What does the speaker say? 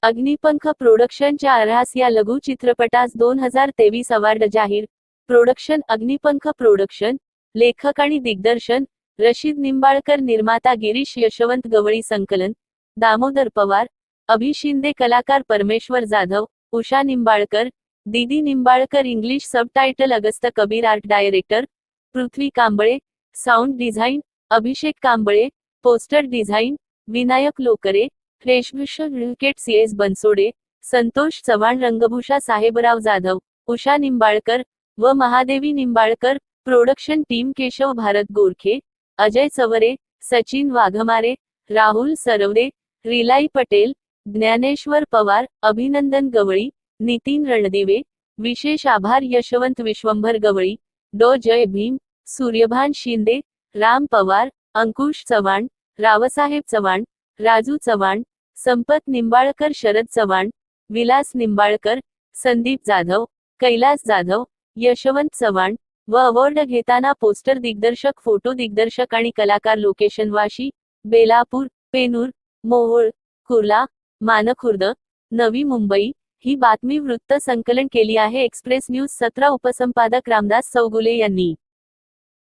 अग्निपंख प्रोडक्शनच्या अर्हास या लघु चित्रपटास 2023 अवॉर्ड जाहीर. Production Agnipankh production. लेखक आणि दिग्दर्शन रशीद निंबाळकर. निर्माता गिरीश यशवंत गवळी. संकलन दामोदर पवार. अभि शिंदे. कलाकार परमेश्वर Jadhav, Usha Nimbalkar, Didi Nimbalkar. English subtitle Agast Kabir. Art director Prithvi Kamble. Sound design Abhishek Kamble. Poster design Vinayak Lokare. रेशभूषण विकेट CS बनसोडे. संतोष चव्हाण. रंगभूषा साहेबराव जाधव, उषा निंबाळकर व महादेवी निंबाळकर. प्रोडक्शन टीम केशव भारत गोरखे, अजय चवरे, सचिन वाघमारे, राहुल सरवदे, रिलाई पटेल, ज्ञानेश्वर पवार, अभिनंदन गवळी, नितीन रणदिवे. विशेष आभार यशवंत विश्वंभर गवळी, डॉ. जय भीम, सूर्यभान शिंदे, राम पवार, अंकुश चव्हाण, रावसाहेब चव्हाण, राजू चव्हाण, संपत निंबाळकर, शरद चव्हाण, विलास निंबाळकर, संदीप जाधव, कैलास जाधव, यशवंत चव्हाण. व अवॉर्ड घेताना पोस्टर दिग्दर्शक, फोटो दिग्दर्शक आणि कलाकार. लोकेशन वाशी, बेलापूर, पेनूर, मोहोळ, कुर्ला, मानखुर्द, नवी मुंबई. ही बातमी वृत्त संकलन केली आहे एक्सप्रेस न्यूज 17. उपसंपादक रामदास चौगुले यांनी.